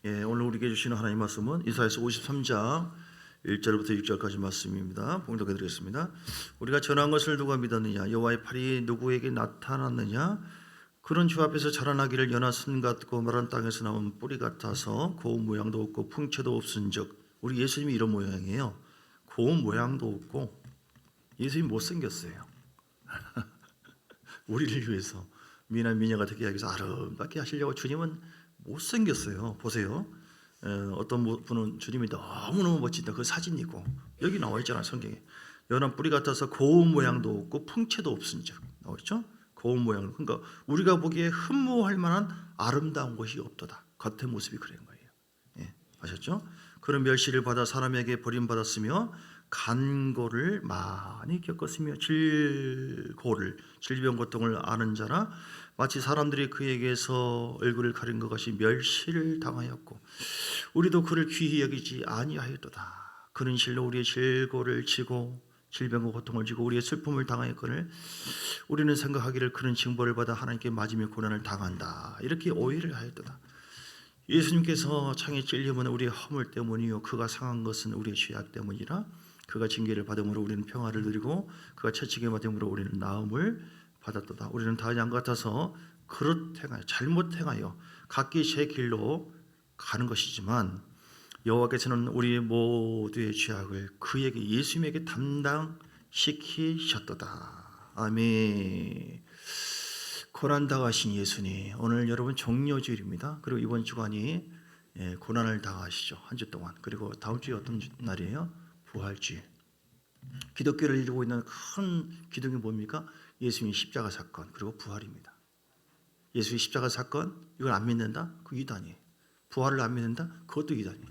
오늘 우리에게 주시는 하나님 말씀은 이사야서 53장 1절부터 6절까지 말씀입니다. 봉독해 드리겠습니다. 우리가 전한 것을 누가 믿었느냐? 여호와의 팔이 누구에게 나타났느냐? 그런 주 앞에서 자라나기를 연한 순 같고 마른 땅에서 나온 뿌리 같아서 고운 모양도 없고 풍채도 없은즉. 우리 예수님이 이런 모양이에요. 고운 모양도 없고 예수님 못생겼어요. 우리를 위해서 미나 미녀가 되게 하기 위해서 아름답게 하시려고 주님은 못생겼어요. 보세요. 어떤 분은 주님이 너무너무 멋지다. 그 사진이고 여기 나와 있잖아요. 성경에. 연한 뿌리 같아서 고운 모양도 없고 풍채도 없은즉. 나와 있죠? 고운 모양. 그러니까 우리가 보기에 흠모할 만한 아름다운 것이 없도다. 겉의 모습이 그런 거예요. 아셨죠? 그런 멸시를 받아 사람에게 버림받았으며 간고를 많이 겪었으며 질병 고통을 아는 자라 마치 사람들이 그에게서 얼굴을 가린 것 같이 멸시를 당하였고 우리도 그를 귀히 여기지 아니하였도다. 그는 실로 우리의 질고를 지고 질병과 고통을 지고 우리의 슬픔을 당하였거늘 우리는 생각하기를 그는 징벌을 받아 하나님께 맞으며 고난을 당한다. 이렇게 오해를 하였도다. 예수님께서 창에 찔림은 우리의 허물 때문이요 그가 상한 것은 우리의 죄악 때문이라. 그가 징계를 받음으로 우리는 평화를 누리고 그가 채찍에 맞음으로 우리는 나음을 받았도다. 우리는 다 양 같아서 그릇 행하여 잘못 행하여 각기 제 길로 가는 것이지만 여호와께서는 우리 모두의 죄악을 그에게 예수님에게 담당시키셨도다. 아멘. 고난 당하신 예수님, 오늘 여러분 종료주일입니다. 그리고 이번 주간이 고난을 당하시죠. 한 주 동안. 그리고 다음 주에 어떤 날이에요? 부활주일. 기독교를 이루고 있는 큰 기둥이 뭡니까? 예수님의 십자가 사건 그리고 부활입니다. 예수의 십자가 사건 이걸 안 믿는다? 그 이단이에요. 부활을 안 믿는다? 그것도 이단이에요.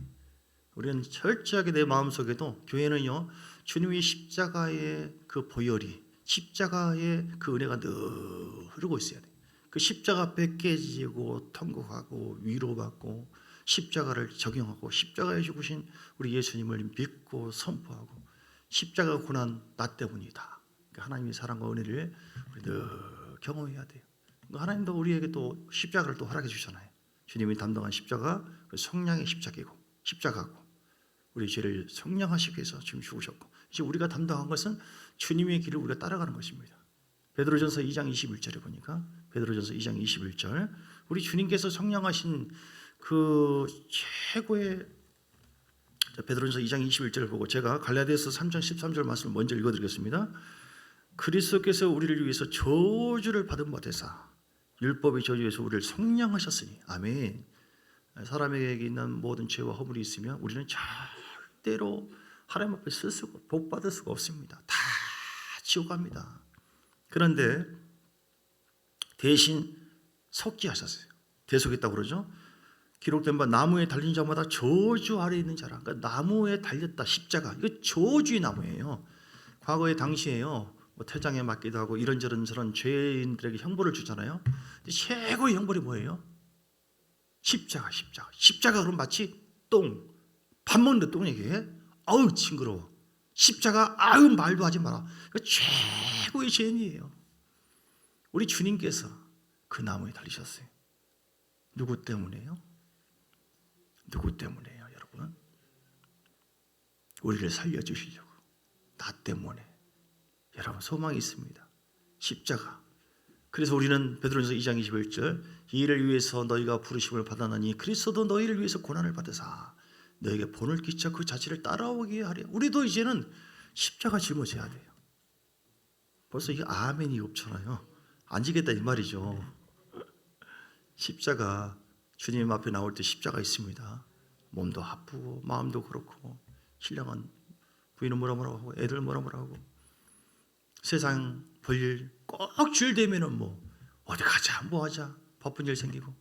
우리는 철저하게 내 마음속에도 교회는요 주님의 십자가의 그 보혈이 십자가의 그 은혜가 늘 흐르고 있어야 돼요. 그 십자가 앞에 깨지고 통곡하고 위로받고 십자가를 적용하고 십자가에 죽으신 우리 예수님을 믿고 선포하고 십자가 고난 나 때문이다. 하나님의 사랑과 은혜를 우리 늘 경험해야 돼요. 하나님도 우리에게 또 십자가를 또 허락해 주잖아요. 주님이 담당한 십자가 성량의 십자가고 우리 죄를 성량하시기 위해서 지금 죽으셨고 이제 우리가 담당한 것은 주님의 길을 우리가 따라가는 것입니다. 베드로전서 2장 21절에 보니까 베드로전서 2장 21절 우리 주님께서 성량하신 그 최고의 베드로전서 2장 21절을 보고 제가 갈라디아서 3장 13절 말씀을 먼저 읽어드리겠습니다. 그리스도께서 우리를 위해서 저주를 받은 바 되사 율법의 저주에서 우리를 성량하셨으니 아멘. 사람에게 있는 모든 죄와 허물이 있으면 우리는 절대로 하나님 앞에 쓸 수가 복 받을 수가 없습니다. 다 지옥 갑니다. 그런데 대신 속죄하셨어요. 대속했다고 그러죠. 기록된 바 나무에 달린 자마다 저주 아래 있는 자라. 그러니까 나무에 달렸다 십자가. 이거 저주의 나무예요. 과거에 당시에요. 태장에 맞기도 하고 이런저런 저런 죄인들에게 형벌을 주잖아요. 근데 최고의 형벌이 뭐예요? 십자가. 십자가 그럼 마치 밥 먹는데 똥 얘기해? 아우 징그러워. 십자가 아우 말도 하지 마라. 그 최고의 죄인이에요. 우리 주님께서 그 나무에 달리셨어요. 누구 때문에요? 누구 때문에요, 여러분? 우리를 살려주시려고. 나 때문에. 여러분 소망이 있습니다. 십자가. 그래서 우리는 베드로전서 2장 21절 이를 위해서 너희가 부르심을 받았나니 그리스도도 너희를 위해서 고난을 받으사 너에게 본을 끼쳐 그 자체를 따라오게 하려. 우리도 이제는 십자가 짊어져야 돼요. 벌써 이게 아멘이 없잖아요. 안 지겠다 이 말이죠. 십자가 주님 앞에 나올 때 십자가 있습니다. 몸도 아프고 마음도 그렇고 신랑은 부인은 뭐라 하고 애들 뭐라 하고 세상 볼일 꼭 주일 되면은 뭐 어디 가자 뭐 하자 바쁜 일 생기고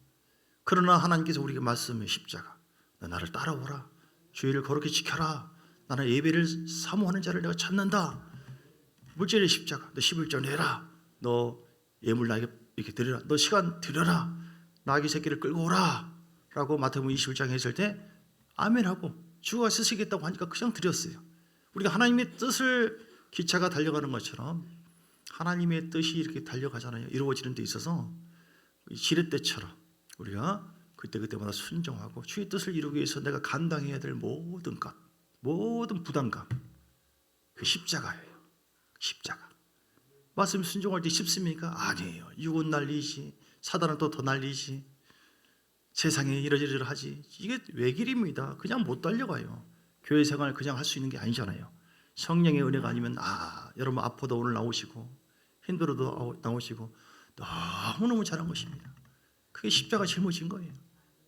그러나 하나님께서 우리에게 말씀해 십자가 너 나를 따라오라 주일을 거룩히 지켜라 나는 예배를 사모하는 자를 내가 찾는다 물질의 십자가 너 11조 내라 너 예물 나에게 이렇게 드려라 너 시간 드려라 나귀 새끼를 끌고 오라 라고 마태복음 21장에 했을 때 아멘하고 주가 쓰시겠다고 하니까 그냥 드렸어요. 우리가 하나님의 뜻을 기차가 달려가는 것처럼 하나님의 뜻이 이렇게 달려가잖아요. 이루어지는 데 있어서 지렛대처럼 우리가 그때마다 순종하고 주의 뜻을 이루기 위해서 내가 감당해야 될 모든 것, 모든 부담감, 그 십자가예요. 십자가. 말씀 순종할 때 쉽습니까? 아니에요. 육은 날리지, 사단은 또 더 날리지, 세상에 이러저러하지. 이게 외길입니다. 그냥 못 달려가요. 교회 생활 그냥 할 수 있는 게 아니잖아요. 성령의 은혜가 아니면 여러분 아파도 오늘 나오시고 힘들어도 나오시고 너무너무 잘한 것입니다. 그게 십자가 짊어진 거예요.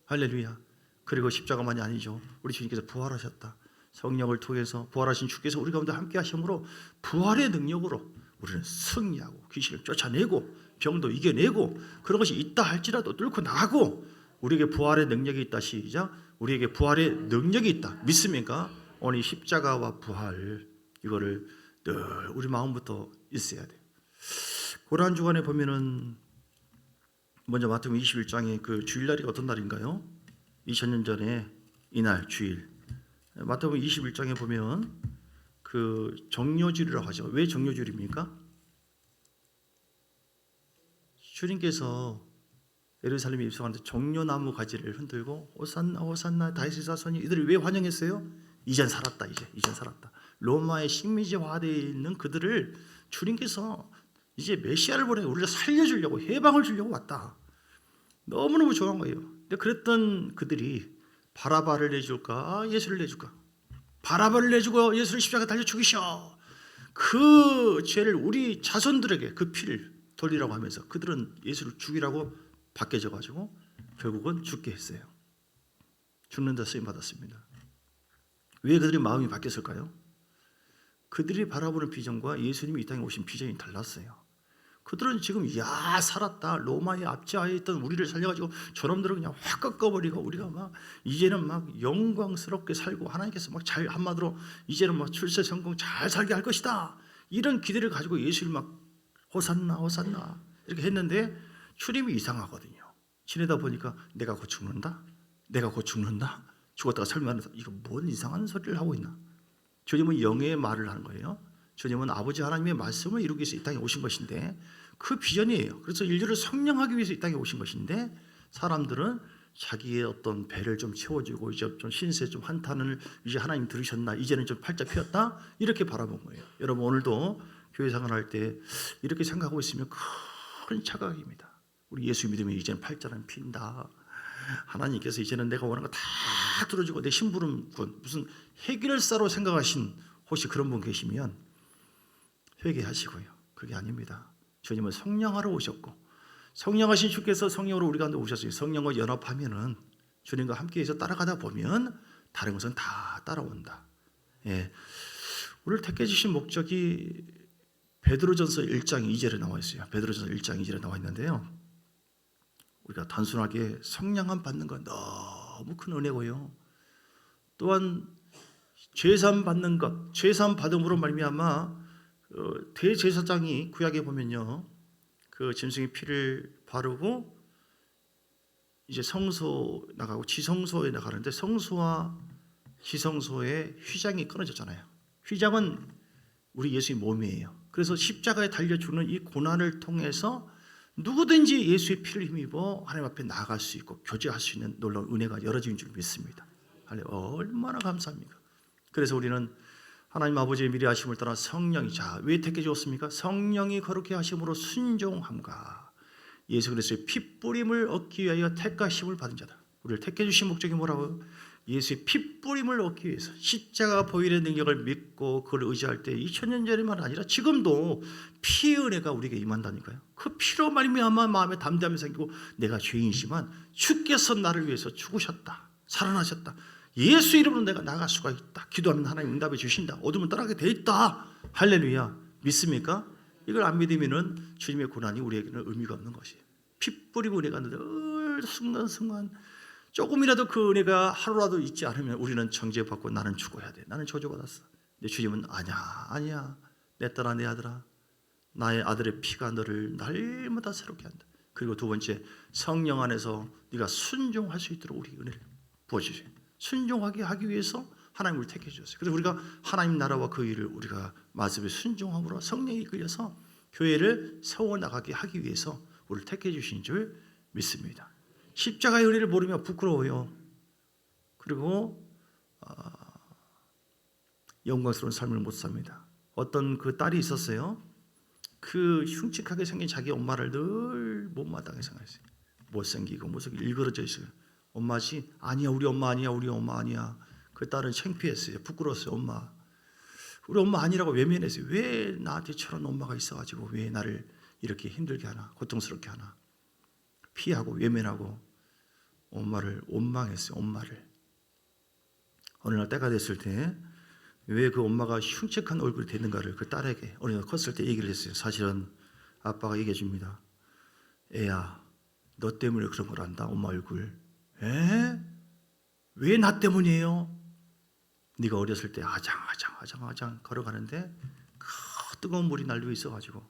할렐루야. 그리고 십자가만이 아니죠. 우리 주님께서 부활하셨다. 성령을 통해서 부활하신 주께서 우리 가운데 함께 하심으로 부활의 능력으로 우리는 승리하고 귀신을 쫓아내고 병도 이겨내고 그런 것이 있다 할지라도 뚫고 나가고 우리에게 부활의 능력이 있다. 시작. 우리에게 부활의 능력이 있다. 믿습니까? 오늘 이 십자가와 부활 이거를 늘 우리 마음부터 있어야 돼요. 고난 주간에 보면은 먼저 마태복음 21장에 그 주일날이 어떤 날인가요? 2000년 전에 이날 주일. 마태복음 21장에 보면 그 정료주일이라고 하죠. 왜 정료주일입니까? 주님께서 예루살렘에 입성하는데 정료나무 가지를 흔들고 호산나 호산나 다윗의 자손이 이들을 왜 환영했어요? 이젠 살았다. 이젠 살았다. 로마의 식민지화되어 있는 그들을 주님께서 이제 메시아를 보내 우리를 살려주려고 해방을 주려고 왔다. 너무너무 좋아한 거예요. 근데 그랬던 그들이 바라바를 내줄까 예수를 내줄까? 바라바를 내주고 예수를 십자가에 달려 죽이셔. 그 죄를 우리 자손들에게 그 피를 돌리라고 하면서 그들은 예수를 죽이라고 바뀌어져 가지고 결국은 죽게 했어요. 죽는 데 쓰임 받았습니다. 왜 그들의 마음이 바뀌었을까요? 그들이 바라보는 비전과 예수님이 이 땅에 오신 비전이 달랐어요. 그들은 지금 살았다. 로마의 압제하에 있던 우리를 살려가지고 저놈들을 그냥 확 꺾어버리고 우리가 막 이제는 막 영광스럽게 살고 하나님께서 막 잘 한마디로 이제는 막 출세 성공 잘 살게 할 것이다. 이런 기대를 가지고 예수를 막 호산나 호산나 이렇게 했는데 출입이 이상하거든요. 지내다 보니까 내가 곧 죽는다. 죽었다가 살면서 이거 뭔 이상한 소리를 하고 있나. 주님은 영의 말을 하는 거예요. 주님은 아버지 하나님의 말씀을 이루기 위해서 이 땅에 오신 것인데 그 비전이에요. 그래서 인류를 성령하기 위해서 이 땅에 오신 것인데 사람들은 자기의 어떤 배를 좀 채워주고 이제 좀 신세 좀 한탄을 이제 하나님 들으셨나 이제는 좀 팔자 피었다 이렇게 바라본 거예요. 여러분 오늘도 교회 생활할 때 이렇게 생각하고 있으면 큰 착각입니다. 우리 예수 믿으면 이제는 팔자는 핀다. 하나님께서 이제는 내가 원하는 거 다 들어주고 내 심부름꾼 무슨 해결사로 생각하신 혹시 그런 분 계시면 회개하시고요. 그게 아닙니다. 주님은 성령하러 오셨고 성령하신 주께서 성령으로 우리 가운데 오셨어요. 성령과 연합하면은 주님과 함께해서 따라가다 보면 다른 것은 다 따라온다. 예, 우리를 택해 주신 목적이 베드로전서 1장 2절에 나와 있어요. 베드로전서 1장 2절에 나와 있는데요. 우리가 단순하게 성령함 받는 건 너무 큰 은혜고요. 또한 죄사함 받는 것, 죄사함 받음으로 말미암아 대제사장이 구약에 보면요, 그 짐승의 피를 바르고 이제 성소 나가고 지성소에 나가는데 성소와 지성소의 휘장이 끊어졌잖아요. 휘장은 우리 예수의 몸이에요. 그래서 십자가에 달려 죽는 이 고난을 통해서 누구든지 예수의 피를 힘입어 하나님 앞에 나아갈 수 있고 교제할 수 있는 놀라운 은혜가 열어진 줄 믿습니다. 얼마나 감사합니까? 그래서 우리는 하나님 아버지의 미리 하심을 따라 성령이 왜 택해 주었습니까? 성령이 거룩해 하심으로 순종함과 예수 그리스도의 핏뿌림을 얻기 위하여 택하심을 받은 자다. 우리를 택해 주신 목적이 뭐라고요? 예수의 핏뿌림을 얻기 위해서 십자가 보혈의 능력을 믿고 그걸 의지할 때 2000년 전에만 아니라 지금도 피의 은혜가 우리에게 임한다니까요. 그 피로 말미암아 마음에 담대함이 생기고 내가 죄인이지만 주께서 나를 위해서 죽으셨다. 살아나셨다. 예수 이름으로 내가 나갈 수가 있다. 기도하면 하나님 응답해 주신다. 어둠은 떠나게 돼 있다. 할렐루야. 믿습니까? 이걸 안 믿으면은 주님의 고난이 우리에게는 의미가 없는 것이에요. 피 뿌리고 은혜가 늘 순간순간 조금이라도 그 은혜가 하루라도 있지 않으면 우리는 정죄받고 나는 죽어야 돼. 나는 저주받았어. 근데 주님은 아니야. 내 딸아 내 아들아 나의 아들의 피가 너를 날마다 새롭게 한다. 그리고 두 번째 성령 안에서 네가 순종할 수 있도록 우리 은혜를 부어주세요. 순종하게 하기 위해서 하나님을 택해 주셨어요. 그래서 우리가 하나님 나라와 그 일을 우리가 말씀에 순종함으로 성령이 이끌려서 교회를 세워나가게 하기 위해서 우리를 택해 주신 줄 믿습니다. 십자가의 의리를 모르면 부끄러워요. 그리고 영광스러운 삶을 못 삽니다. 어떤 그 딸이 있었어요. 그 흉측하게 생긴 자기 엄마를 늘 못마땅하게 생각했어요. 못생기고 일그러져 있어요. 엄마지? 아니야, 우리 엄마 아니야, 우리 엄마 아니야. 그 딸은 창피했어요. 부끄러웠어요. 엄마, 우리 엄마 아니라고 외면했어요. 왜 나한테 저런 엄마가 있어가지고 왜 나를 이렇게 힘들게 하나, 고통스럽게 하나. 피하고 외면하고 엄마를 원망했어요. 엄마를. 어느 날 때가 됐을 때 왜 그 엄마가 흉측한 얼굴이 됐는가를 그 딸에게 어느 날 컸을 때 얘기를 했어요. 사실은 아빠가 얘기해 줍니다. 애야, 너 때문에 그런 걸 안다. 엄마 얼굴. 에? 왜 나 때문이에요? 네가 어렸을 때 아장 걸어가는데 그 뜨거운 물이 난리고 있어가지고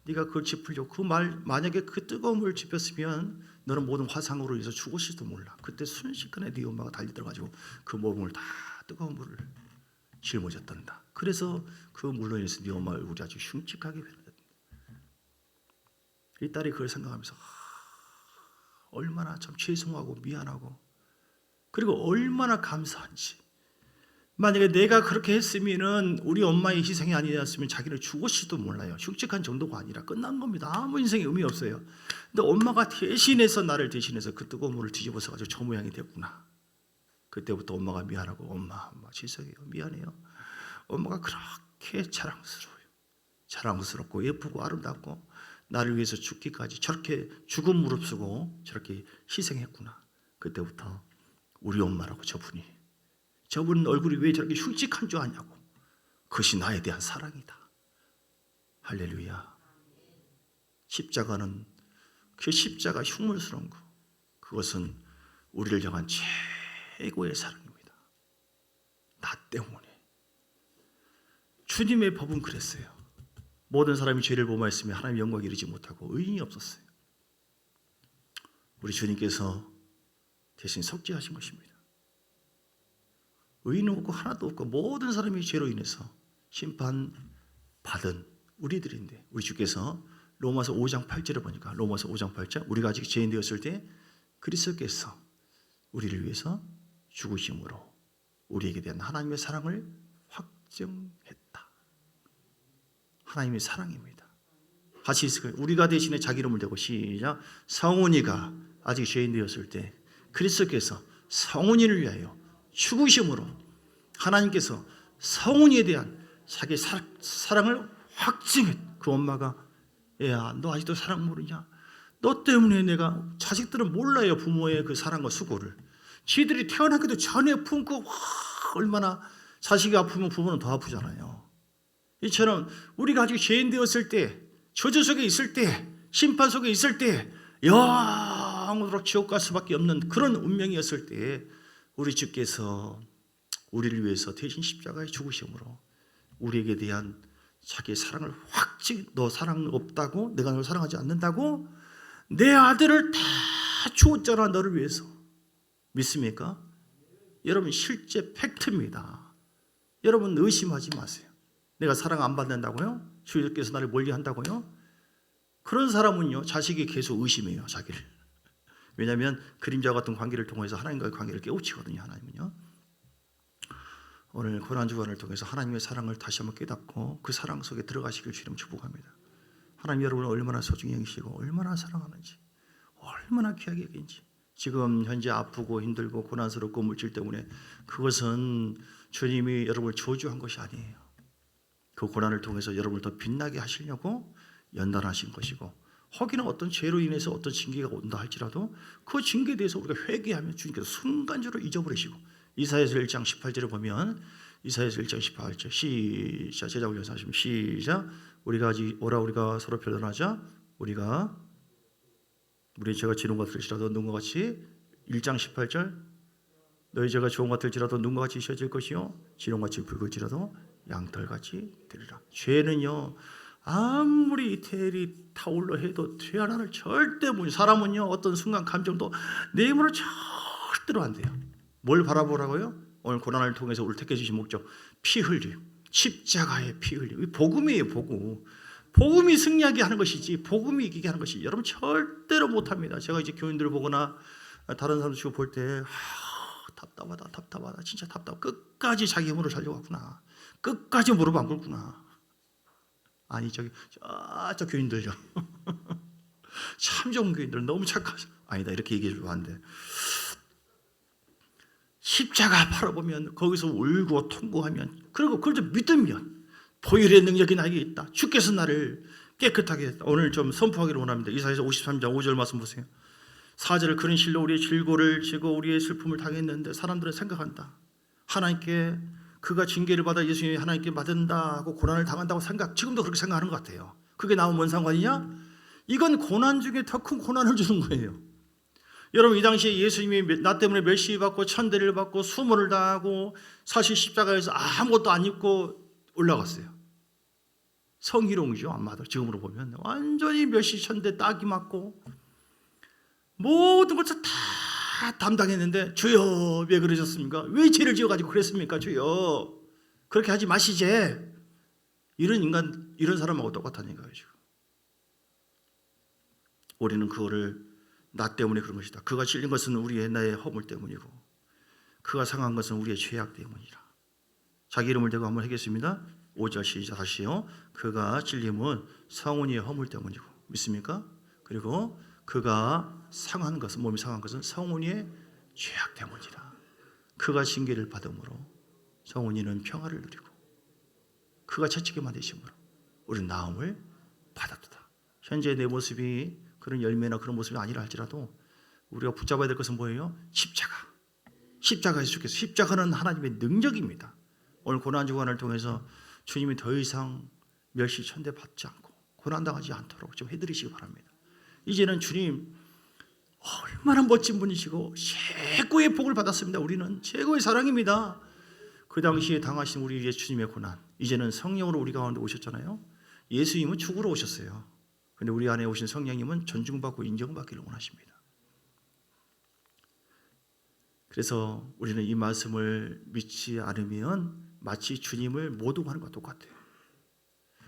네가 그걸 짚으려고 그 말, 만약에 그 뜨거운 물을 짚었으면 너는 모든 화상으로 인해서 죽었을지도 몰라. 그때 순식간에 네 엄마가 달려들어가지고 그 몸을 다 뜨거운 물을 짊어졌단다. 그래서 그 물로 인해서 네 엄마 얼굴이 아주 흉측하게 변했다. 이 딸이 그걸 생각하면서 얼마나 참 죄송하고 미안하고 그리고 얼마나 감사한지. 만약에 내가 그렇게 했으면은 우리 엄마의 희생이 아니었으면 자기는 죽었을지도 몰라요. 흉측한 정도가 아니라 끝난 겁니다. 아무 인생에 의미 없어요. 근데 엄마가 대신해서 나를 대신해서 그 뜨거운 물을 뒤집어서 가지고 저 모양이 됐구나. 그때부터 엄마가 미안하고 엄마 죄송해요. 미안해요. 엄마가 그렇게 자랑스럽고 예쁘고 아름답고 나를 위해서 죽기까지 저렇게 죽음 무릅쓰고 저렇게 희생했구나. 그때부터 우리 엄마라고 저분 얼굴이 왜 저렇게 흉측한 줄 아냐고. 그것이 나에 대한 사랑이다. 할렐루야. 십자가는 그 십자가 흉물스러운 거 그것은 우리를 향한 최고의 사랑입니다. 나 때문에. 주님의 법은 그랬어요. 모든 사람이 죄를 범하였으며 하나님의 영광에 이르지 못하고 의인이 없었어요. 우리 주님께서 대신 속죄하신 것입니다. 의인은 없고 하나도 없고 모든 사람이 죄로 인해서 심판받은 우리들인데 우리 주께서 로마서 5장 8절을 보니까 로마서 5장 8절 우리가 아직 죄인 되었을 때 그리스도께서 우리를 위해서 죽으심으로 우리에게 대한 하나님의 사랑을 확증했다. 하나님의 사랑입니다. 같이 있을 거예요. 우리가 대신에 자기 이름을 대고 시작. 성훈이가 아직 죄인 되었을 때 그리스도께서 성훈이를 위하여 죽으심으로 하나님께서 성훈이에 대한 자기 사랑을 확증했. 그 엄마가 애야 너 아직도 사랑 모르냐? 너 때문에 내가 자식들은 몰라요. 부모의 그 사랑과 수고를. 지들이 태어나기도 전에 품고 얼마나 자식이 아프면 부모는 더 아프잖아요. 이처럼 우리가 아직 죄인 되었을 때 저주 속에 있을 때 심판 속에 있을 때 영원토록 지옥 갈 수밖에 없는 그런 운명이었을 때 우리 주께서 우리를 위해서 대신 십자가에 죽으심으로 우리에게 대한 자기의 사랑을 확증. 너 사랑 없다고? 내가 널 사랑하지 않는다고? 내 아들을 다 주었잖아 너를 위해서. 믿습니까? 여러분 실제 팩트입니다. 여러분 의심하지 마세요. 내가 사랑 안 받는다고요? 주님께서 나를 멀리한다고요? 그런 사람은요 자식이 계속 의심해요 자기를. 왜냐하면 그림자와 같은 관계를 통해서 하나님과의 관계를 깨우치거든요. 하나님은요. 오늘 고난주간을 통해서 하나님의 사랑을 다시 한번 깨닫고 그 사랑 속에 들어가시길 주님 축복합니다. 하나님 여러분을 얼마나 소중히 여기시고 얼마나 사랑하는지 얼마나 귀하게 여긴지. 지금 현재 아프고 힘들고 고난스럽고 물질 때문에 그것은 주님이 여러분을 저주한 것이 아니에요. 그 고난을 통해서 여러분을 더 빛나게 하시려고 연단하신 것이고 혹여나 어떤 죄로 인해서 어떤 징계가 온다 할지라도 그 징계에 대해서 우리가 회개하면 주님께서 순간적으로 잊어버리시고 이사야서 1장 18절을 보면 이사야서 1장 18절 시작 제자 훈련 하시면 시작 우리가 서로 변론하자 우리 죄가 지는 것 같을지라도 눈과 같이 1장 18절 너희 죄가 좋은 것 같을지라도 눈과 같이 씻어질 것이요 지렁같이 붉을지라도 양털같이 되리라. 죄는요 아무리 이태리 타올러 해도 죄 하나를 절대 못. 사람은요 어떤 순간 감정도 내 힘으로 절대로 안 돼요. 뭘 바라보라고요? 오늘 고난을 통해서 우리를 택해 주신 목적 피 흘림 십자가의 피 흘림. 복음이에요 복음. 복음이 승리하게 하는 것이지 복음이 이기게 하는 것이 여러분 절대로 못합니다. 제가 이제 교인들을 보거나 다른 사람들 치고 볼 때 답답하다 진짜 답답. 끝까지 자기 힘으로 살려고 하구나. 끝까지 무릎 안 꿇구나. 아니 저 교인들요. 참 좋은 교인들 너무 착하죠. 아니다 이렇게 얘기해 주면 안 돼. 십자가 바라보면 거기서 울고 통곡하면 그리고 그걸 좀 믿으면 보혈의 능력이 나에게 있다. 주께서 나를 깨끗하게 했다. 오늘 좀 선포하기를 원합니다. 이사야서 53장 5절 말씀 보세요. 4절을 그런 실로 우리의 질고를 지고 우리의 슬픔을 당했는데 사람들은 생각한다. 하나님께 그가 징계를 받아 예수님이 하나님께 맞은다 하고 고난을 당한다고 지금도 그렇게 생각하는 것 같아요. 그게 나오면 뭔 상관이냐? 이건 고난 중에 더 큰 고난을 주는 거예요. 여러분 이 당시에 예수님이 나 때문에 멸시받고 천대를 받고 수모를 당하고 사실 십자가에서 아무것도 안 입고 올라갔어요. 성희롱이죠. 안마도 지금으로 보면 완전히 멸시 천대 딱이 맞고 모든 것을 다 담당했는데 주여 왜 그러셨습니까? 왜 죄를 지어가지고 그랬습니까? 주여 그렇게 하지 마시제. 이런 사람하고 똑같다는 거예요. 지금. 우리는 그거를 나 때문에 그런 것이다. 그가 찔린 것은 우리의 나의 허물 때문이고 그가 상한 것은 우리의 죄악 때문이라. 자기 이름을 대고 한번 하겠습니다. 5절 시작 다시요. 그가 찔림은 성훈이의 허물 때문이고 믿습니까? 그리고 그가 상한 것은 몸이 상한 것은 성훈이의 죄악 때문이라. 그가 징계를 받음으로 성훈이는 평화를 누리고 그가 채찍에 맞으심으로 우리는 나음을 받았다. 현재 내 모습이 그런 열매나 그런 모습이 아니라 할지라도 우리가 붙잡아야 될 것은 뭐예요? 십자가에서 죽겠어. 십자가는 하나님의 능력입니다. 오늘 고난주간을 통해서 주님이 더 이상 멸시 천대 받지 않고 고난당하지 않도록 좀 해드리시기 바랍니다. 이제는 주님 얼마나 멋진 분이시고 최고의 복을 받았습니다. 우리는 최고의 사랑입니다. 그 당시에 당하신 우리 예수님의 고난 이제는 성령으로 우리 가운데 오셨잖아요. 예수님은 죽으러 오셨어요. 그런데 우리 안에 오신 성령님은 존중받고 인정받기를 원하십니다. 그래서 우리는 이 말씀을 믿지 않으면 마치 주님을 모독하는 것과 똑같아요.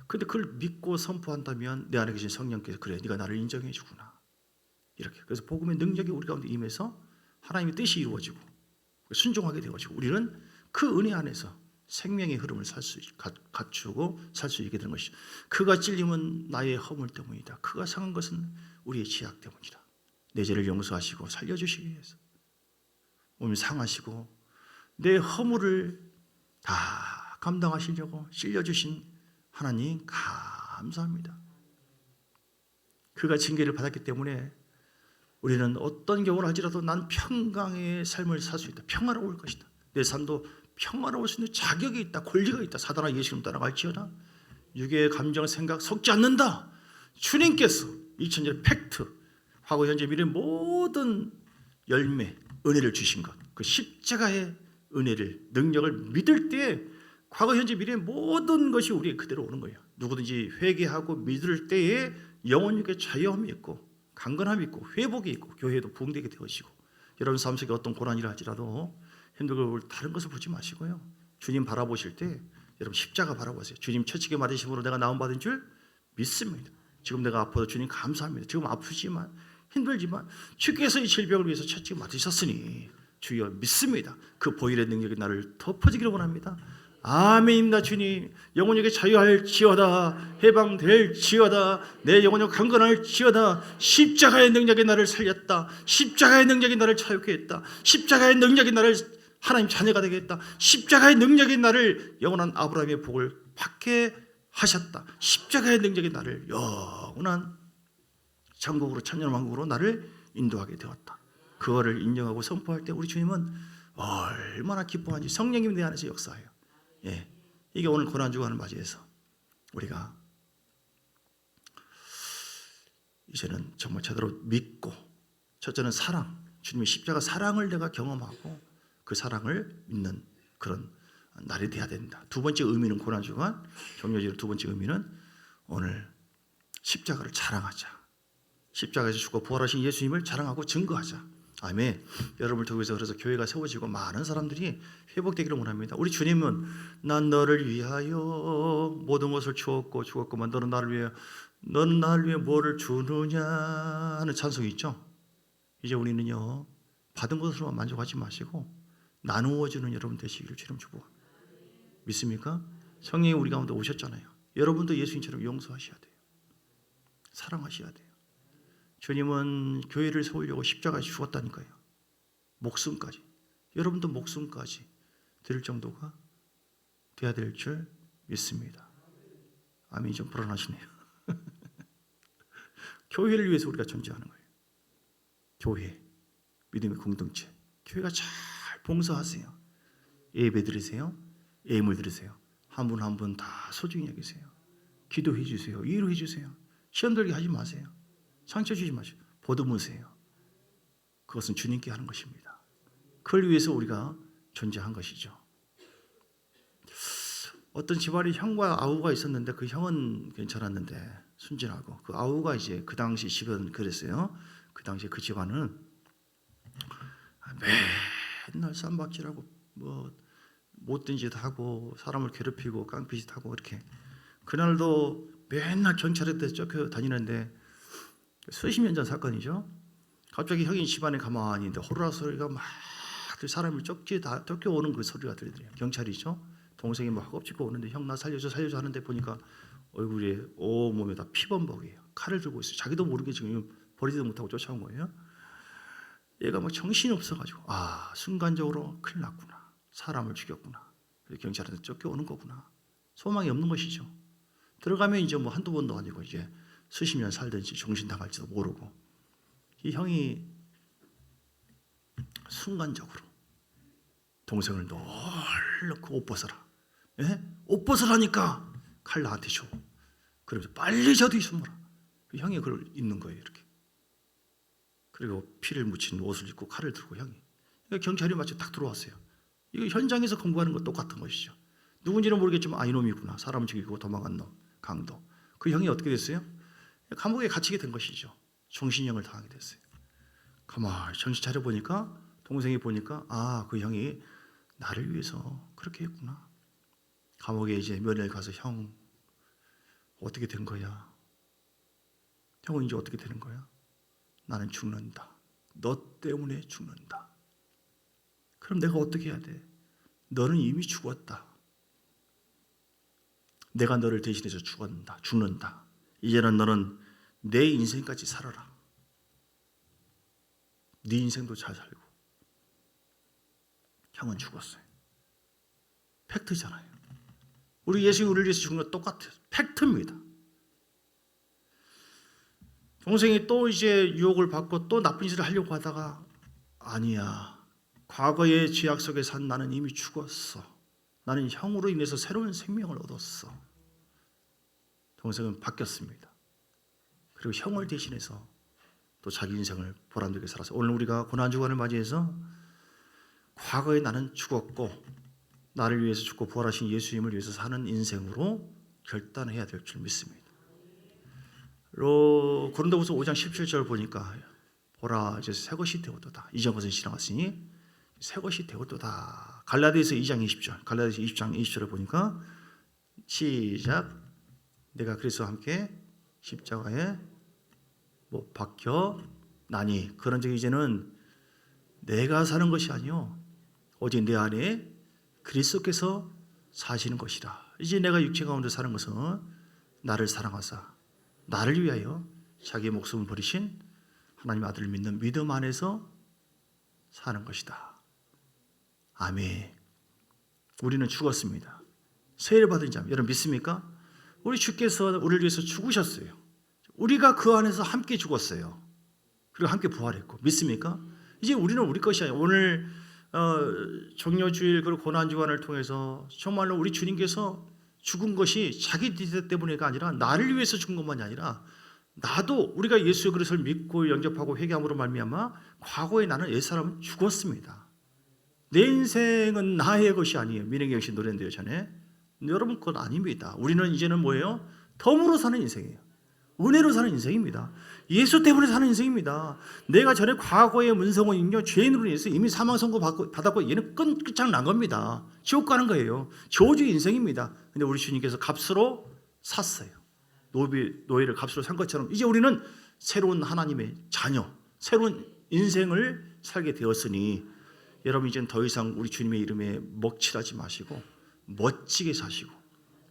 그런데 그걸 믿고 선포한다면 내 안에 계신 성령께서 그래 네가 나를 인정해 주구나. 이렇게. 그래서 복음의 능력이 우리 가운데 임해서 하나님의 뜻이 이루어지고 순종하게 되어지고 우리는 그 은혜 안에서 생명의 흐름을 갖추고 살 수 있게 되는 것이죠. 그가 찔림은 나의 허물 때문이다. 그가 상한 것은 우리의 죄악 때문이다. 내 죄를 용서하시고 살려주시기 위해서 몸이 상하시고 내 허물을 다 감당하시려고 실려주신 하나님 감사합니다. 그가 징계를 받았기 때문에 우리는 어떤 경우를 할지라도 난 평강의 삶을 살 수 있다. 평화로울 것이다. 내 삶도 평화로울 수 있는 자격이 있다. 권리가 있다. 사단아 예수님 따라갈지어다. 육의 감정 생각 섞지 않는다. 주님께서 2000년의 팩트 과거 현재 미래 모든 열매 은혜를 주신 것 그 십자가의 은혜를 능력을 믿을 때 과거 현재 미래 모든 것이 우리에게 그대로 오는 거예요. 누구든지 회개하고 믿을 때에 영혼육의 자유함이 있고 강건함이 있고 회복이 있고 교회도 부흥되게 되어지고 여러분 삶 속에 어떤 고난이라 할지라도 힘들고 다른 것을 보지 마시고요. 주님 바라보실 때 여러분 십자가 바라보세요. 주님 채찍에 맞으심으로 내가 나음받은 줄 믿습니다. 지금 내가 아파도 주님 감사합니다. 지금 아프지만 힘들지만 주께서 이 질병을 위해서 채찍에 맞으셨으니 주여 믿습니다. 그 보혈의 능력이 나를 덮어지기를 원합니다. 아멘입니다. 주님 영혼에게 자유할지어다. 해방될지어다. 내 영혼이 강건할지어다. 십자가의 능력이 나를 살렸다. 십자가의 능력이 나를 자유케 했다. 십자가의 능력이 나를 하나님 자녀가 되게 했다. 십자가의 능력이 나를 영원한 아브라함의 복을 받게 하셨다. 십자가의 능력이 나를 영원한 천국으로 천년왕국으로 나를 인도하게 되었다. 그거를 인정하고 선포할 때 우리 주님은 얼마나 기뻐하는지 성령님이 내 안에서 역사해요. 예, 이게 오늘 고난주간을 맞이해서 우리가 이제는 정말 제대로 믿고 첫째는 사랑, 주님의 십자가 사랑을 내가 경험하고 그 사랑을 믿는 그런 날이 돼야 된다. 두 번째 의미는 고난주간 종료제로 두 번째 의미는 오늘 십자가를 자랑하자. 십자가에서 죽고 부활하신 예수님을 자랑하고 증거하자. 아멘. 여러분을 통해서 그래서 교회가 세워지고 많은 사람들이 회복되기를 원합니다. 우리 주님은 난 너를 위하여 모든 것을 주었고 죽었구만 너는 나를 위해 뭐를 주느냐 하는 찬송이 있죠. 이제 우리는요 받은 것으로만 만족하지 마시고 나누어 주는 여러분 되시기를 주님 축복합니다. 믿습니까? 성령이 우리 가운데 오셨잖아요. 여러분도 예수님처럼 용서하셔야 돼요. 사랑하셔야 돼요. 주님은 교회를 세우려고 십자가에 죽었다니까요. 목숨까지. 여러분도 목숨까지 드릴 정도가 돼야 될 줄 믿습니다. 아멘이 좀 불안하시네요. 교회를 위해서 우리가 존재하는 거예요. 교회, 믿음의 공동체. 교회가 잘 봉사하세요. 예배 드리세요. 예물 드리세요. 한 분 한 분 다 소중히 여기세요. 기도해 주세요. 위로해 주세요. 시험 들게 하지 마세요. 상처 주지 마시고 보듬으세요. 그것은 주님께 하는 것입니다. 그걸 위해서 우리가 존재한 것이죠. 어떤 집안에 형과 아우가 있었는데 그 형은 괜찮았는데 순진하고 그 아우가 이제 그 당시 집은 그랬어요. 그 당시 그 집안은 맨날 쌈박질하고 뭐 못된 짓 하고 사람을 괴롭히고 깡패짓 하고 이렇게 그날도 맨날 경찰에 쫓겨 다니는데 수십 년 전 사건이죠. 갑자기 형이 집안에 가만히 있는데 호루라 소리가 막 사람을 쫓겨오는 그 소리가 들리더래요. 경찰이죠. 동생이 막 허겁지겁 오는데 형 나 살려줘 하는데 보니까 얼굴에 온몸에 다 피범벅이에요. 칼을 들고 있어요. 자기도 모르게 지금 버리지도 못하고 쫓아온 거예요. 얘가 막 정신이 없어가지고 순간적으로 큰일 났구나. 사람을 죽였구나. 경찰한테 쫓겨오는 거구나. 소망이 없는 것이죠. 들어가면 이제 뭐 한두 번도 아니고 이제 수십 년 살든지 정신 나갈지도 모르고 이 형이 순간적으로 동생을 놀놓고 옷 벗어라. 예? 옷 벗으라니까 칼 나한테 줘. 그러면서 빨리 저 뒤 숨어라. 그 형이 그걸 입는 거예요. 이렇게. 그리고 피를 묻힌 옷을 입고 칼을 들고 형이. 경찰이 마치 딱 들어왔어요. 이거 현장에서 공부하는 것 똑같은 것이죠. 누군지는 모르겠지만 이놈이구나. 사람 죽이고 도망간 놈. 강도. 그 형이 어떻게 됐어요? 감옥에 갇히게 된 것이죠. 종신형을 당하게 됐어요. 가만히 정신 차려보니까 동생이 보니까 그 형이 나를 위해서 그렇게 했구나. 감옥에 이제 면회를 가서 형 어떻게 된 거야? 형은 이제 어떻게 되는 거야? 나는 죽는다. 너 때문에 죽는다. 그럼 내가 어떻게 해야 돼? 너는 이미 죽었다. 내가 너를 대신해서 죽는다. 이제는 너는 내 인생까지 살아라. 네 인생도 잘 살고. 형은 죽었어요. 팩트잖아요. 우리 예수님이 우리를 위해서 죽은 거 똑같아요. 팩트입니다. 동생이 또 이제 유혹을 받고 또 나쁜 짓을 하려고 하다가 아니야. 과거의 죄악 속에 산 나는 이미 죽었어. 나는 형으로 인해서 새로운 생명을 얻었어. 동생은 바뀌었습니다. 그리고 형을 대신해서 또 자기 인생을 보람되게 살아서 오늘 우리가 고난주간을 맞이해서 과거에 나는 죽었고 나를 위해서 죽고 부활하신 예수님을 위해서 사는 인생으로 결단해야 될 줄 믿습니다. 고린도후서 5장 17절 보니까 보라 이제 새것이 되었도다. 이전 것은 지나갔으니 새것이 되었도다. 갈라디아서 2장 20절 갈라디아서 20장 20절을 보니까 시작 내가 그리스도와 함께 십자가에 못 박혀 나니 그런즉 이제는 내가 사는 것이 아니요 오직 내 안에 그리스도께서 사시는 것이라. 이제 내가 육체 가운데 사는 것은 나를 사랑하사 나를 위하여 자기의 목숨을 버리신 하나님의 아들을 믿는 믿음 안에서 사는 것이다. 아멘. 우리는 죽었습니다. 세례를 받은 자 여러분 믿습니까? 우리 주께서 우리를 위해서 죽으셨어요. 우리가 그 안에서 함께 죽었어요. 그리고 함께 부활했고 믿습니까? 이제 우리는 우리 것이 아니에요. 오늘 종려주일 그리고 고난주간을 통해서 정말로 우리 주님께서 죽은 것이 자기 뜻 때문에가 아니라 나를 위해서 죽은 것만이 아니라 나도 우리가 예수 그리스도를 믿고 영접하고 회개함으로 말미암아 과거에 나는 옛사람은 죽었습니다. 내 인생은 나의 것이 아니에요. 민혜경 씨 노래인데요 전에 여러분 건 아닙니다. 우리는 이제는 뭐예요? 덤으로 사는 인생이에요. 은혜로 사는 인생입니다. 예수 때문에 사는 인생입니다. 내가 전에 과거의 문성원은요, 죄인으로 인해서 이미 사망 선고 받았고 얘는 끝장난 겁니다. 지옥 가는 거예요. 저주의 인생입니다. 근데 우리 주님께서 값으로 샀어요. 노예를 값으로 산 것처럼 이제 우리는 새로운 하나님의 자녀, 새로운 인생을 살게 되었으니 여러분 이제는 더 이상 우리 주님의 이름에 먹칠하지 마시고 멋지게 사시고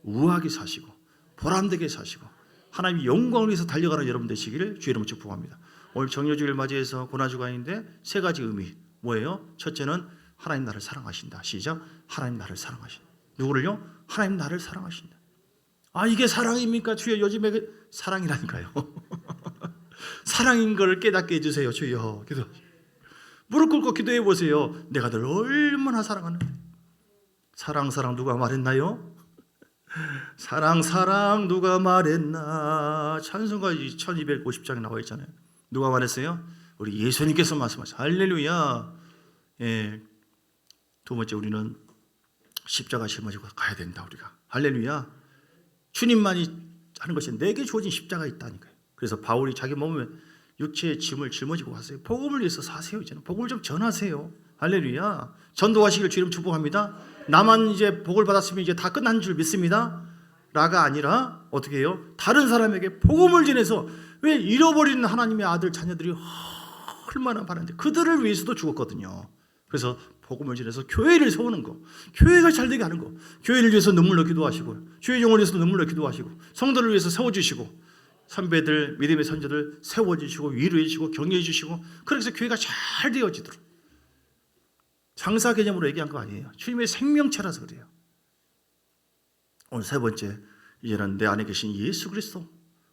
우아하게 사시고 보람되게 사시고 하나님의 영광을 위해서 달려가는 여러분 되시기를 주의 이름으로 축복합니다. 오늘 정여주일 맞이해서 고난주간인데 세 가지 의미 뭐예요? 첫째는 하나님 나를 사랑하신다. 시작. 하나님 나를 사랑하신다. 누구를요? 하나님 나를 사랑하신다. 아, 이게 사랑입니까? 주여, 요즘에 사랑이라니까요. 사랑인 걸 깨닫게 해주세요. 주여. 기도. 무릎 꿇고 기도해 보세요. 내가 널 얼마나 사랑하는데. 사랑 누가 말했나요? 사랑 누가 말했나. 찬송가 1250장에 나와 있잖아요. 누가 말했어요? 우리 예수님께서 말씀하셨어요. 할렐루야. 예. 두 번째, 우리는 십자가 짊어지고 가야 된다. 우리가 할렐루야. 주님만이 하는 것이 내게 주어진 십자가 있다니까요. 그래서 바울이 자기 몸에 육체의 짐을 짊어지고 갔어요. 복음을 위해서 사세요. 이제는 복음을 좀 전하세요. 할렐루야. 전도하시길 주님 축복합니다. 나만 이제 복을 받았으면 이제 다 끝난 줄 믿습니다. 라가 아니라 어떻게 해요? 다른 사람에게 복음을 전해서, 왜 잃어버린 하나님의 아들 자녀들이 얼마나 많은데 그들을 위해서도 죽었거든요. 그래서 복음을 전해서 교회를 세우는 거, 교회가 잘 되게 하는 거, 교회를 위해서 눈물로 기도하시고 주의 영혼을 위해서 눈물로 기도하시고 성도를 위해서 세워주시고 선배들, 믿음의 선조들 세워주시고 위로해 주시고 격려해 주시고, 그래서 교회가 잘 되어지도록. 장사 개념으로 얘기한 거 아니에요. 주님의 생명체라서 그래요. 오늘 세 번째, 이제는 내 안에 계신 예수 그리스도,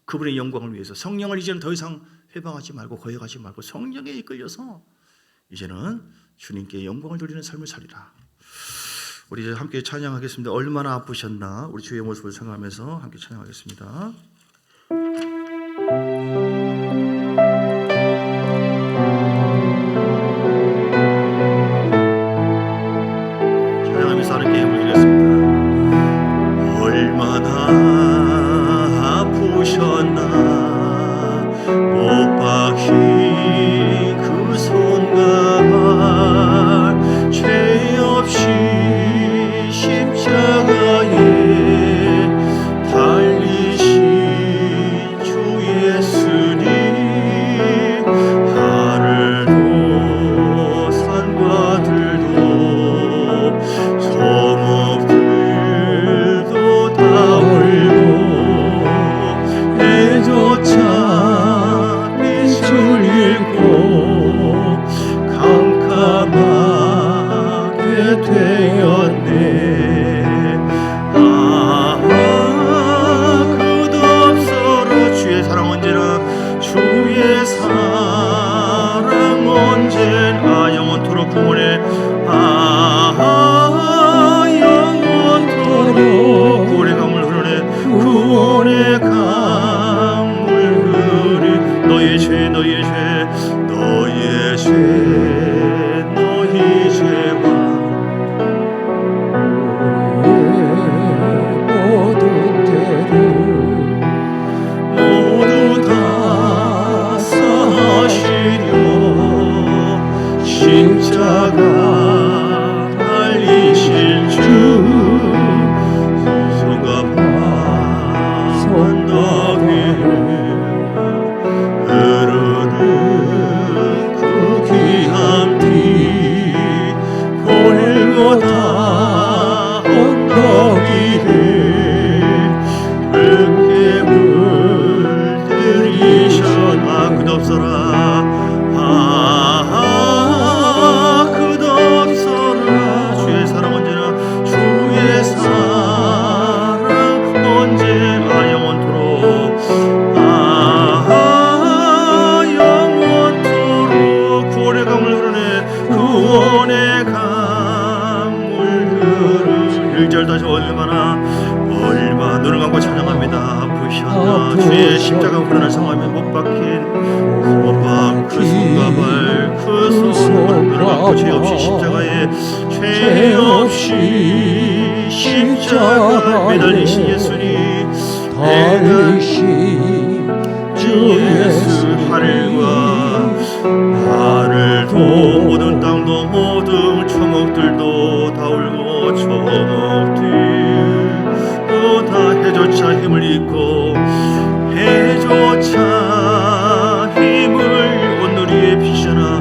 그분의 영광을 위해서 성령을 이제는 더 이상 회방하지 말고 거역하지 말고 성령에 이끌려서 이제는 주님께 영광을 돌리는 삶을 살리라. 우리 이제 함께 찬양하겠습니다. 얼마나 아프셨나, 우리 주의 모습을 생각하면서 함께 찬양하겠습니다. 찬양하면서 하는 게임을 드리겠습니다. 얼마나 아프셨나, 못 박힌 그 손과 발, 죄 없이 십자가에 달리신 주 예수님, 하늘도 산과 들도 성읍들도 다 얼고 해조차 빛을 잃고 캄캄하게 되었네. 끝없어로 주의 사랑 언제나, 주의 사랑 언제나 영원토록 구원해. 영원토록 구원의 강물 흐르네. 구원의 강물 흐르네. 너의 죄 너의 죄와 모든 죄를 모두 다 사하시려 십자가 달리신 주, 성과 언덕 위를 흐르는 그 귀한 피, 골고다 언덕 위를 붉게 물들이셨나. 끝없어라. 끝없어라. 주의 사랑 언제나, 주의 사랑 언제나 영원토록. 영원토록 구원의 강물 흐르네. 구원의 강물 흐르네. 1절 다시 얼마나 눈을 감고 찬양합니다. 아프셨나. 주의 십자가 고난을 상하며 못 박힌 그 손과 발, 그 손을 감고 죄 없이 십자가에, 죄 없이 십자가 매달리신 예수님, 내가 주 예수 하늘과 하늘도 모든 땅도 모든 초목들도 다 울고 초목들도 다 해조차 힘을 잃고 해조차 힘을 온누리에 비춰나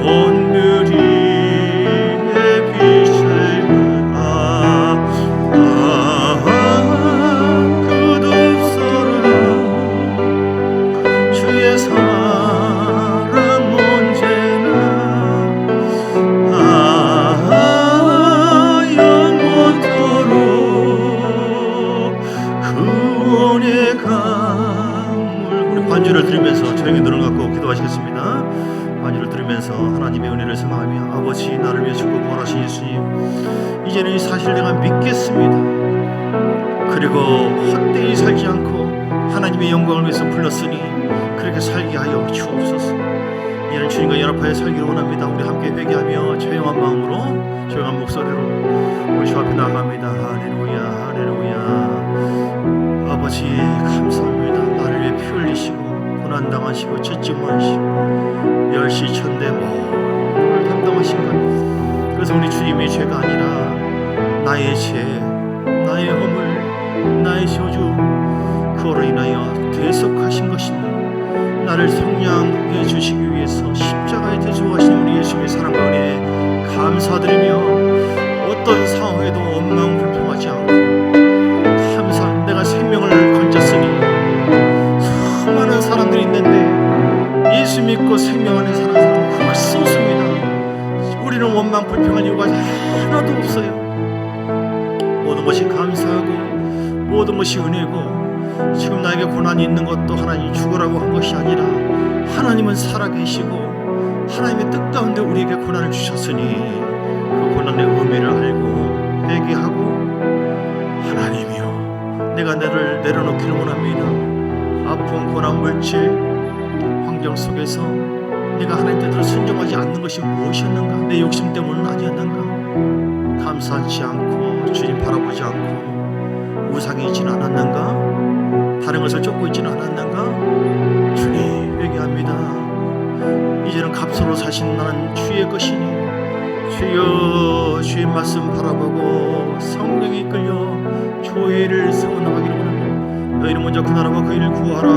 온누리에 비춰나 끝없어라 주의 사랑 언제나 영원토록 구원의 강물. 우리 반주를 들으면서 조용히 눈을 감고 기도하시겠습니다. 반주를 들으면서 하나님의 은혜를 생각하며 아버지 나를 위해 죽고 부활하신 예수님, 이제는 이 사실을 내가 믿겠습니다. 그리고 헛되이 살지 않고 하나님의 영광을 위해서 불렀으니 그렇게 살게 하여 주옵소서. 이제는 주님과 연합하여 살기를 원합니다. 우리 함께 회개하며 조용한 마음으로 조용한 목소리로 우리 주 앞에 나갑니다. 할렐루야 할렐루야. 아버지 감사합니다. 나를 위해 피 흘리시고 고난당하시고 채찍만하시고 멸시천대 모든 담당하신 것. 그래서 우리 주님의 죄가 아니라 나의 죄, 나의 허물, 나의 저주, 그거로 인하여 대속하신 것이니 나를 성량해 주시기 위해서 십자가에 대속하신 우리 예수님의 사랑과 은혜에 감사드리며 어떤 상황에도 원망 불평하지 않고 내가 생명을 건졌으니 수많은 사람들이 있는데 예수 믿고 생명 안에 사는 사람은 흙수 없습니다. 우리는 원망 불평할 이유가 하나도 없어요. 모든 것이 감사하고 모든 것이 은혜고, 지금 나에게 고난이 있는 것도 하나님이 죽으라고 한 것이 아니라 하나님은 살아계시고 하나님의 뜻 가운데 우리에게 고난을 주셨으니 그 고난의 의미를 알고 회개하고 하나님이여 내가 너를 내려놓기를 원합니다. 아픔, 고난, 물질, 환경 속에서 내가 하나님 뜻대로 순종하지 않는 것이 무엇이었는가? 내 욕심 때문은 아니었는가? 감사하지 않고 주님 바라보지 않고 우상이 있지는 않았는가? 다른 것을 쫓고 있지는 않았는가? 주님 회개합니다. 이제는 값으로 사신 나는 주의 것이니 주여 주의 말씀 바라보고 성령에 이끌려 교회를 세워나가기를 원합니다. 너희는 먼저 그 나라와 그 일을 구하라.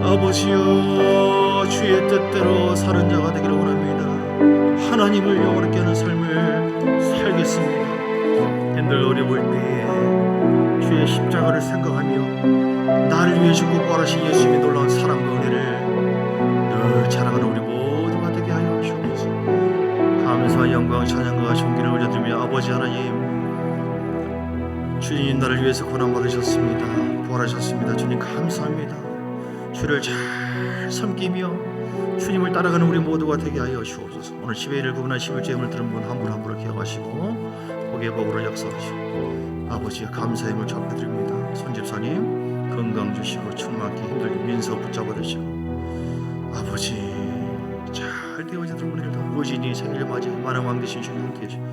아버지여 주의 뜻대로 사는 자가 되기를 원합니다. 하나님을 영원하게 하는 삶을 살겠습니다. 늘 어려울 때에 주의 십자가를 생각하며 나를 위해 죽고 부활하신 예수님의 놀라운 사랑과 은혜를 늘 자랑하는 우리 모두가 되게 하여 주옵소서. 감사와 영광 찬양과 존귀를 올려드리며 아버지 하나님, 주님 나를 위해서 고난받으셨습니다. 부활하셨습니다. 주님 감사합니다. 주를 잘 섬기며 주님을 따라가는 우리 모두가 되게 하여 주옵소서. 오늘 10일 구분한 11주의 힘을 들은 분 한 분 한 분을 기억하시고 복의 복으로 역사하시고 아버지의 감사의 힘을 접해드립니다. 손집사님 건강 주시고 충만케 힘들게 민서 붙잡아 주시고 아버지 잘 되어지도록 오늘도 의진이 생일을 맞이해 만왕 왕 되신 주님 함께 해주시고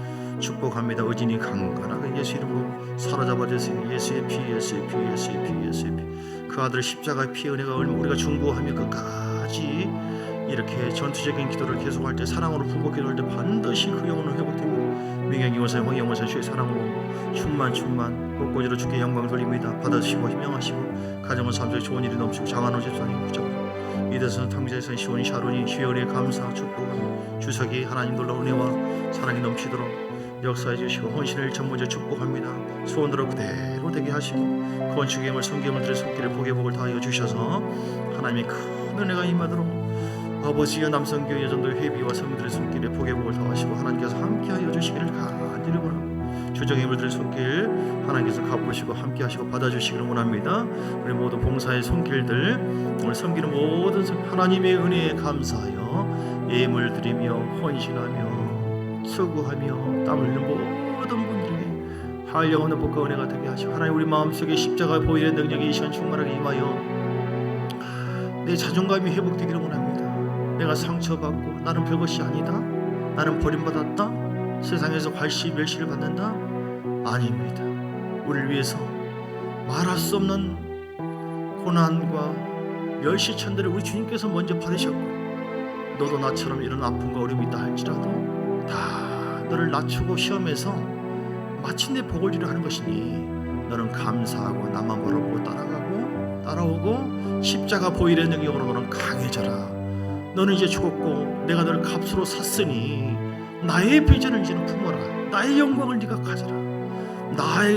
축복합니다. 의진이 강건하게 예수 이름으로 사로잡아 주세요. 예수의 피, 예수의 피, 예수의 피, 예수의 피. 그 아들의 십자가의 피 은혜가 우리가 중보하며 끝까지 이렇게 전투적인 기도를 계속할 때, 사랑으로 부고 기도할 때 반드시 그 영혼은 회복됩니다. 명예기 원사 황영 원사 주의 사랑으로 충만 꽃꽂이로 주께 영광 돌립니다. 받으시고 희명하시고 가정은 삶속에 좋은 일이 넘치고 장한호 집사님 붙잡고 이대선 탕자에서 시온이 샤론이 주의 감사 축복하며 주석이 하나님 놀라운 은혜와 사랑이 넘치도록 역사해 주시고 헌신을 전문제 축복합니다. 소원대로 그대로 되게 하시고 건축의 힘을 성경을 들여 손길을 복의 복을 다하여 주셔서 하나님의 큰 은혜가 임하도록 아버지의 남성교회 여전도 회비와 성들의 손길에 복의 복을 더하시고 하나님께서 함께하여 주시기를 간절히 원하고 주정의 힘을 들의 손길 하나님께서 갚으시고 함께하시고 받아주시기를 원합니다. 우리 모두 봉사의 손길들 오늘 섬기는 모든 하나님의 은혜에 감사하여 예물 드리며 헌신하며 수고하며 땀 흘리는 모든 분들에게 한영원한 복과 은혜가 되게 하시고 하나님 우리 마음속에 십자가 보일의 능력이 이 시간 충만하게 임하여 내 자존감이 회복되기를 원합니다. 내가 상처받고 나는 별것이 아니다, 나는 버림받았다, 세상에서 괄시 멸시를 받는다, 아닙니다. 우리를 위해서 말할 수 없는 고난과 멸시천대를 우리 주님께서 먼저 받으셨고, 너도 나처럼 이런 아픔과 어려움이 있다 할지라도 다 너를 낮추고 시험해서 마침내 복을 주려 하는 것이니 너는 감사하고 나만 바라보고 따라오고 십자가 보혈의 능력으로 너는 강해져라. 너는 이제 죽었고 내가 너를 값으로 샀으니 나의 비전을 이제는 품어라. 나의 영광을 네가 가져라.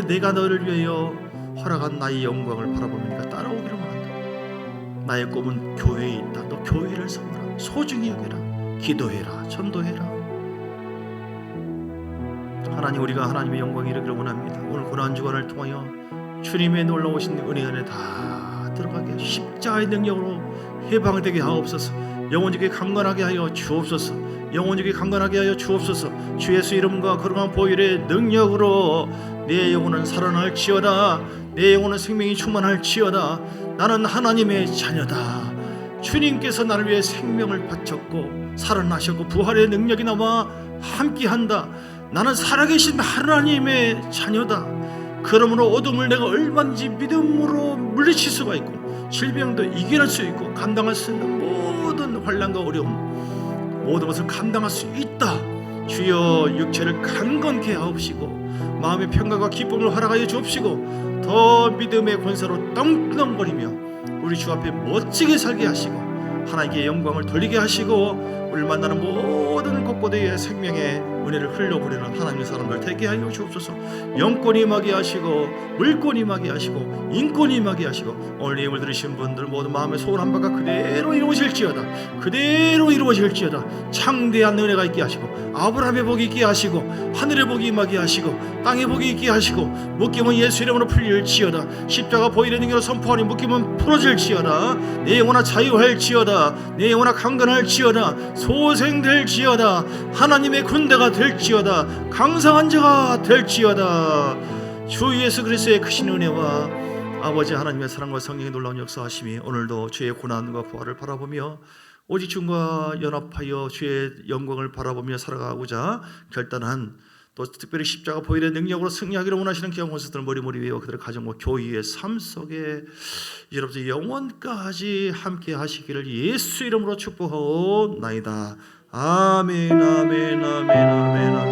내가 너를 위하여 허락한 나의 영광을 바라보면 네가 따라오기를 원한다. 나의 꿈은 교회에 있다. 너 교회를 섬으라. 소중히 여겨라. 기도해라. 전도해라. 하나님, 우리가 하나님의 영광에 이르기를 원합니다. 오늘 고난주간을 통하여 주님의 놀라우신 은혜 안에 다 들어가게 십자가의 능력으로 해방되게 하옵소서. 영원하게 강건하게 하여 주옵소서. 영원하게 강건하게 하여 주옵소서. 주 예수 이름과 거룩한 보혈의 능력으로 내 영혼은 살아날지어다. 내 영혼은 생명이 충만할지어다. 나는 하나님의 자녀다. 주님께서 나를 위해 생명을 바쳤고 살아나셨고 부활의 능력이 나와 함께한다. 나는 살아계신 하나님의 자녀다. 그러므로 어둠을 내가 얼마든지 믿음으로 물리칠 수가 있고 질병도 이겨낼 수 있고 감당할 수 있는 모든 환난과 어려움, 모든 것을 감당할 수 있다. 주여, 육체를 강건케 하옵시고 마음의 평강과 기쁨을 허락하여 주옵시고 더 믿음의 권세로 떵떵거리며 우리 주 앞에 멋지게 살게 하시고 하나님께 영광을 돌리게 하시고 우리를 만나는 모든 곳곳에 생명의 은혜를 흘려보내는 하나님의 사람들 되게 하여 주옵소서. 영권이 임하게 하시고 물권이 임하게 하시고 인권이 임하게 하시고 오늘 예물 들으신 분들 모두 마음의 소원한 바가 그대로 이루어질지어다. 그대로 이루어질지어다. 창대한 은혜가 있게 하시고 아브라함의 복이 있게 하시고 하늘의 복이 임하게 하시고 땅의 복이 있게 하시고 묶임은 예수 이름으로 풀릴지어다. 십자가 보혈의 능력으로 선포하니 묶임은 풀어질지어다. 내 영혼아 자유할지어다. 내 영혼아 강건할지어다. 소생될지어다. 하나님의 군대가 될지어다. 강성한 자가 될지어다. 주 예수 그리스도의 크신 은혜와 아버지 하나님의 사랑과 성령의 놀라운 역사하심이 오늘도 주의 고난과 부활을 바라보며 오직 주님과 연합하여 주의 영광을 바라보며 살아가고자 결단한, 또 특별히 십자가 보혈의 능력으로 승리하기를 원하시는 귀한 권세들 머리머리 위에 그들의 가정과 교회의 삶 속에 여러분들 영원까지 함께 하시기를 예수 이름으로 축복하옵나이다. 아멘 아멘 아멘 아멘 아멘.